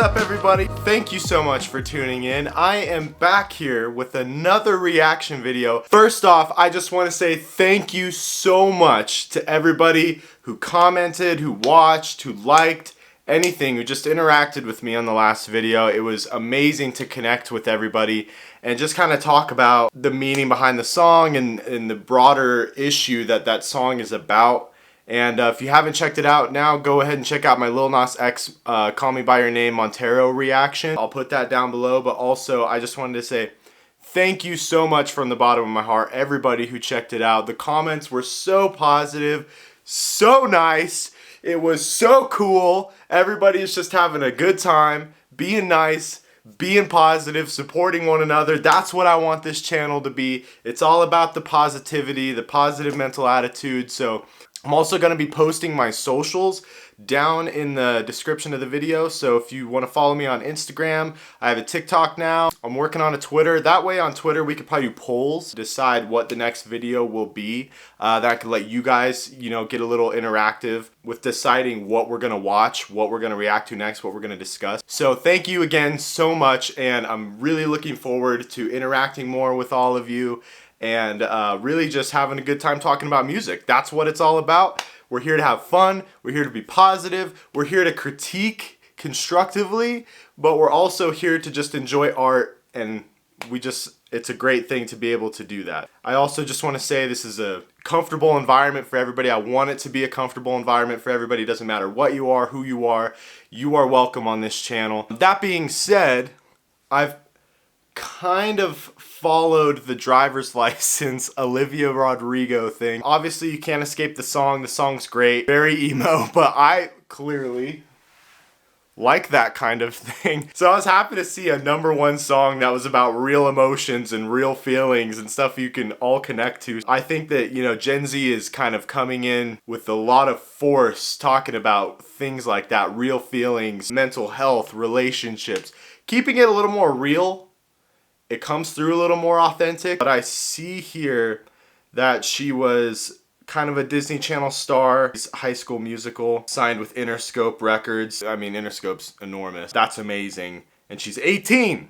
up, everybody? Thank you so much for tuning in. I am back here with another reaction video. First off, I just want to say thank you so much to everybody who commented, who watched, who liked, anything, who just interacted with me on the last video. It was amazing to connect with everybody and just kind of talk about the meaning behind the song and the broader issue that that song is about. And if you haven't checked it out now, go ahead and check out my Lil Nas X Call Me By Your Name Montero reaction. I'll put that down below, but also I just wanted to say thank you so much from the bottom of my heart, everybody who checked it out. The comments were so positive, so nice. It was so cool. Everybody is just having a good time, being nice, being positive, supporting one another. That's what I want this channel to be. It's all about the positivity, the positive mental attitude. So I'm also going to be posting my socials down in the description of the video. So if you want to follow me on Instagram, I have a TikTok now. I'm working on a Twitter. That way on Twitter we could probably do polls, decide what the next video will be. That could let you guys, you know, get a little interactive with deciding what we're going to watch, what we're going to react to next, what we're going to discuss. So thank you again so much, and I'm really looking forward to interacting more with all of you and really just having a good time talking about music. That's what it's all about. We're here to have fun. We're here to be positive. We're here to critique constructively, but we're also here to just enjoy art, and it's a great thing to be able to do that. I also just want to say this is a comfortable environment for everybody. I want it to be a comfortable environment for everybody. It doesn't matter what you are, who you are welcome on this channel. That being said, I've kind of followed the driver's license Olivia Rodrigo thing. Obviously you can't escape the song. The song's great, very emo, but I clearly like that kind of thing. So I was happy to see a #1 song that was about real emotions and real feelings and stuff you can all connect to. I think that, you know, Gen Z is kind of coming in with a lot of force talking about things like that, real feelings, mental health, relationships, keeping it a little more real. It comes through a little more authentic. But I see here that she was kind of a Disney Channel star, High School Musical, signed with Interscope Records. I mean, Interscope's enormous. That's amazing. And she's 18.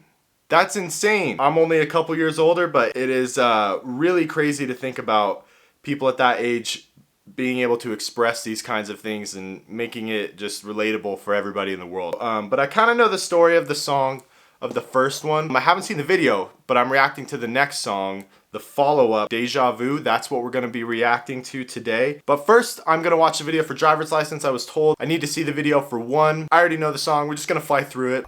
That's insane. I'm only a couple years older, but it is really crazy to think about people at that age being able to express these kinds of things and making it just relatable for everybody in the world. But I kind of know the story of the song, of the first one. I haven't seen the video, but I'm reacting to the next song, the follow-up, Deja Vu. That's what we're going to be reacting to today. But first, I'm going to watch the video for Driver's License. I was told I need to see the video for one. I already know the song. We're just going to fly through it.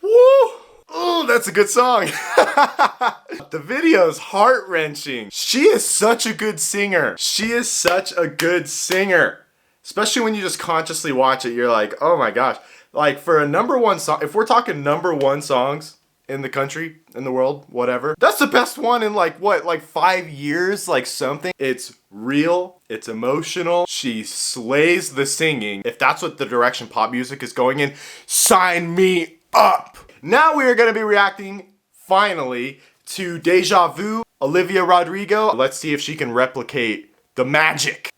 Woo! Oh, that's a good song. The video's heart-wrenching. She is such a good singer. She is such a good singer. Especially when you just consciously watch it, you're like, oh my gosh. Like for a #1 song, if we're talking #1 songs in the country, in the world, whatever, that's the best one in like what, like 5 years, like something. It's real, it's emotional. She slays the singing. If that's what the direction pop music is going in, sign me up. Now we are gonna be reacting, finally, to Deja Vu, Olivia Rodrigo. Let's see if she can replicate the magic.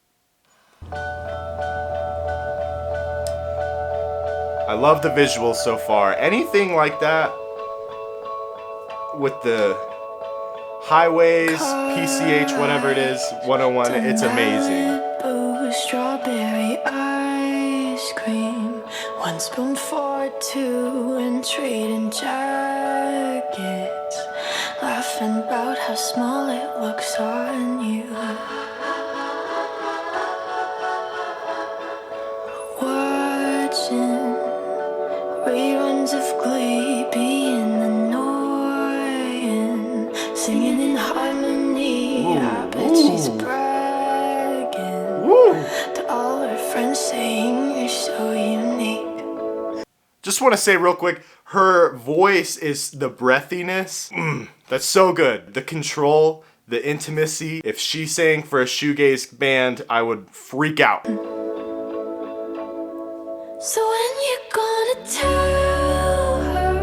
I love the visuals so far. Anything like that with the highways, PCH, whatever it is, 101, it's amazing. Strawberry ice cream, 1 spoon for 2, and trading jackets, laughing about how small it looks on you. Watching reruns of Glee, being annoying, singing in harmony. I bet she's bragging to all her friends, saying you're so unique. Just want to say real quick, her voice is the breathiness. That's so good. The control, the intimacy. If she sang for a shoegaze band, I would freak out. So when you gonna tell her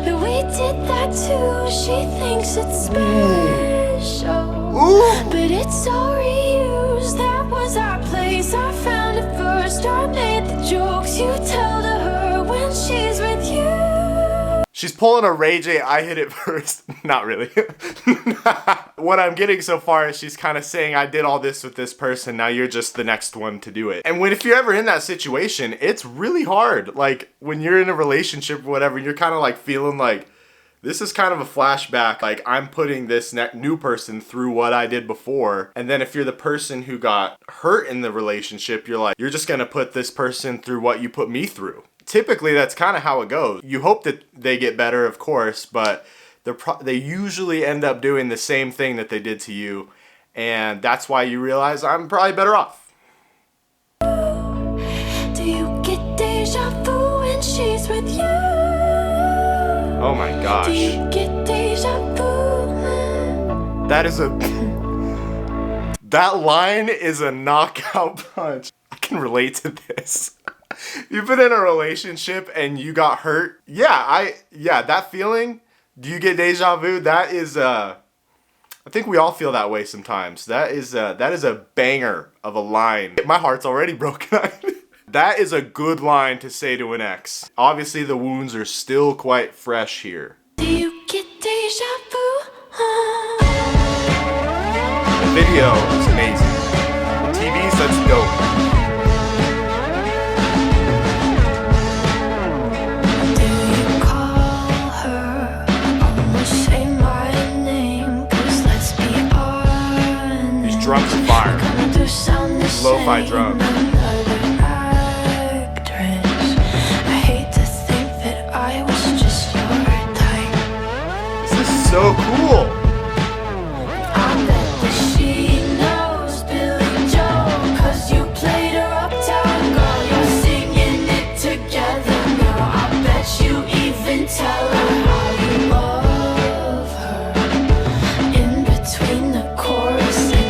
that we did that too? She thinks it's special. Ooh! But it's all reused. That was our place. I found it first. I made the jokes you tell to her when she's with you. She's pulling a Ray J, I hit it first. Not really. What I'm getting so far is she's kind of saying, I did all this with this person, now you're just the next one to do it. And if you're ever in that situation, it's really hard. Like, when you're in a relationship or whatever, you're kind of like feeling like, this is kind of a flashback. Like, I'm putting this new person through what I did before. And then if you're the person who got hurt in the relationship, you're like, you're just gonna put this person through what you put me through. Typically, that's kind of how it goes. You hope that they get better, of course, but they usually end up doing the same thing that they did to you. And that's why you realize I'm probably better off. Do you get deja vu when she's with you? Oh my gosh. Do you get deja vu? That is that line is a knockout punch. I can relate to this. You've been in a relationship and you got hurt. Yeah, that feeling. Do you get deja vu? That is I think we all feel that way sometimes. That is a banger of a line. My heart's already broken. That is a good line to say to an ex. Obviously the wounds are still quite fresh here. Do you get deja vu? The video is amazing. The TV's that's dope. Drums and fire. Lo-fi drums. I hate to think that I was just your type. This is so cool. I bet that she knows Billy Joe, 'cause you played her uptown girl. You're singing it together now. I bet you even tell her how you love her in between the chorus and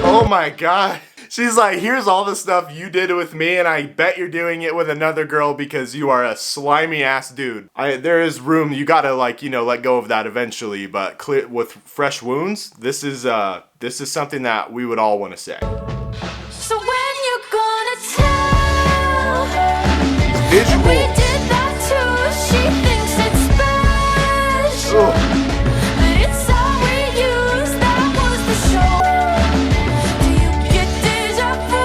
Oh my God. She's like, here's all the stuff you did with me, and I bet you're doing it with another girl because you are a slimy ass dude. There is room, you gotta let go of that eventually, but with fresh wounds, this is something that we would all want to say. So when you're gonna tell her visuals. we did that too, she thinks it's special. Ugh. But it's all we use, that was the show. Do you get deja vu?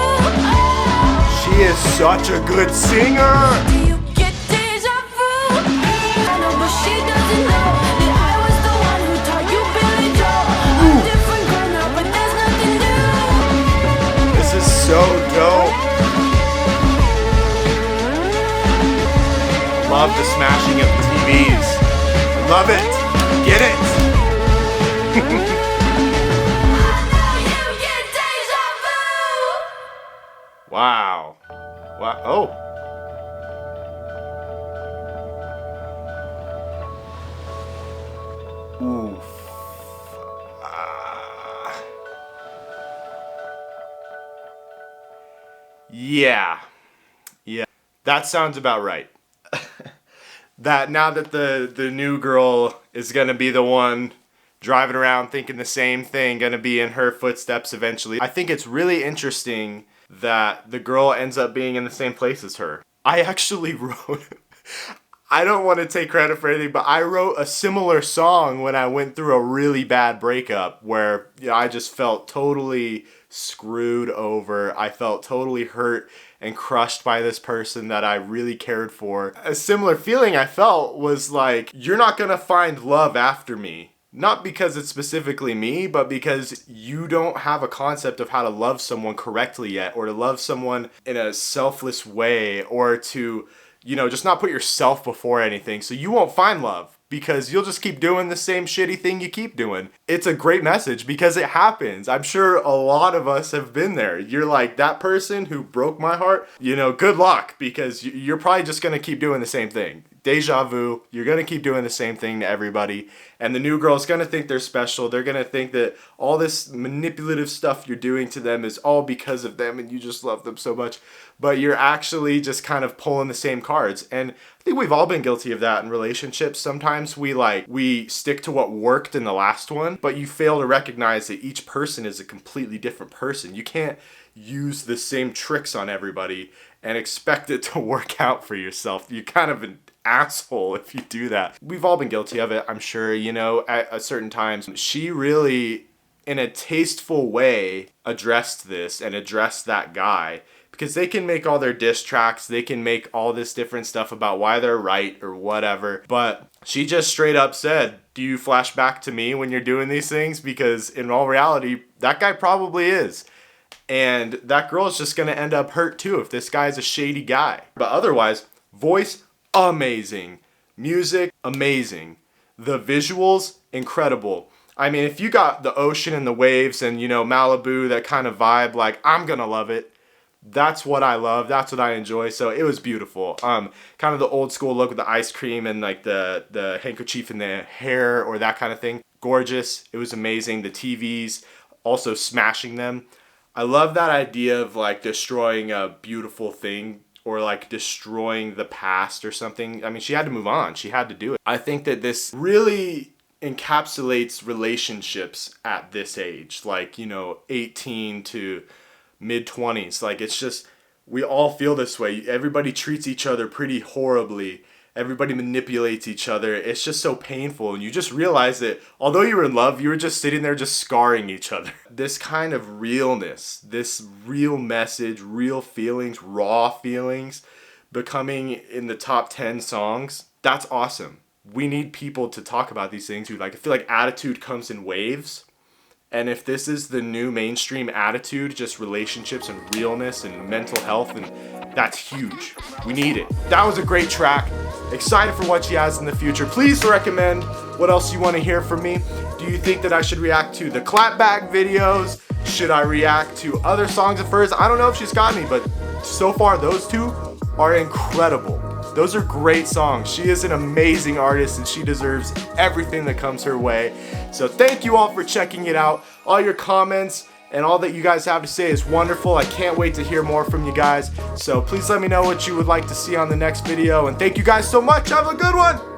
She is such a good singer. Do you get deja vu? I know, but she doesn't know that I was the one who taught you Billy Joe. A different girl now, but there's nothing new. This is so dope. Love the smashing of the TVs. Love it. Get it. Wow. Wow. Oh. Oof. Yeah. Yeah. That sounds about right. That now that the new girl is gonna be the one driving around thinking the same thing, gonna be in her footsteps eventually. I think it's really interesting that the girl ends up being in the same place as her. I actually wrote, I don't want to take credit for anything, but I wrote a similar song when I went through a really bad breakup where I just felt totally screwed over. I felt totally hurt and crushed by this person that I really cared for. A similar feeling I felt was like, you're not gonna find love after me. Not because it's specifically me, but because you don't have a concept of how to love someone correctly yet, or to love someone in a selfless way, or to, just not put yourself before anything. So you won't find love because you'll just keep doing the same shitty thing you keep doing. It's a great message because it happens. I'm sure a lot of us have been there. You're like, that person who broke my heart, good luck, because you're probably just gonna keep doing the same thing. deja vu. You're gonna keep doing the same thing to everybody, and the new girl's gonna think they're special. They're gonna think that all this manipulative stuff you're doing to them is all because of them and you just love them so much, but you're actually just kind of pulling the same cards. And I think we've all been guilty of that in relationships. Sometimes we stick to what worked in the last one, but you fail to recognize that each person is a completely different person. You can't use the same tricks on everybody and expect it to work out for yourself. You're kind of an asshole if you do that. We've all been guilty of it, I'm sure, at certain times. She really, in a tasteful way, addressed this and addressed that guy, because they can make all their diss tracks, they can make all this different stuff about why they're right or whatever, but she just straight up said, do you flash back to me when you're doing these things? Because in all reality, that guy probably is. And that girl is just going to end up hurt too if this guy's a shady guy. But otherwise, voice, amazing. Music, amazing. The visuals, incredible. I mean, if you got the ocean and the waves and, Malibu, that kind of vibe, like, I'm going to love it. That's what I love. That's what I enjoy. So it was beautiful. Kind of the old school look with the ice cream and like the handkerchief in the hair or that kind of thing. Gorgeous. It was amazing. The TVs, also smashing them. I love that idea of like destroying a beautiful thing or like destroying the past or something. I mean, she had to move on. She had to do it. I think that this really encapsulates relationships at this age, like, 18 to mid-20s. Like, it's just, we all feel this way. Everybody treats each other pretty horribly. Everybody manipulates each other. It's just so painful. And you just realize that although you were in love, you were just sitting there just scarring each other. This kind of realness, this real message, real feelings, raw feelings, becoming in the top 10 songs, that's awesome. We need people to talk about these things. I feel like attitude comes in waves. And if this is the new mainstream attitude, just relationships and realness and mental health, and that's huge. We need it. That was a great track. Excited for what she has in the future. Please recommend what else you want to hear from me. Do you think that I should react to the clapback videos? Should I react to other songs of hers? I don't know if she's got me, but so far those two are incredible. Those are great songs. She is an amazing artist and she deserves everything that comes her way. So thank you all for checking it out. All your comments and all that you guys have to say is wonderful. I can't wait to hear more from you guys. So please let me know what you would like to see on the next video. And thank you guys so much. Have a good one.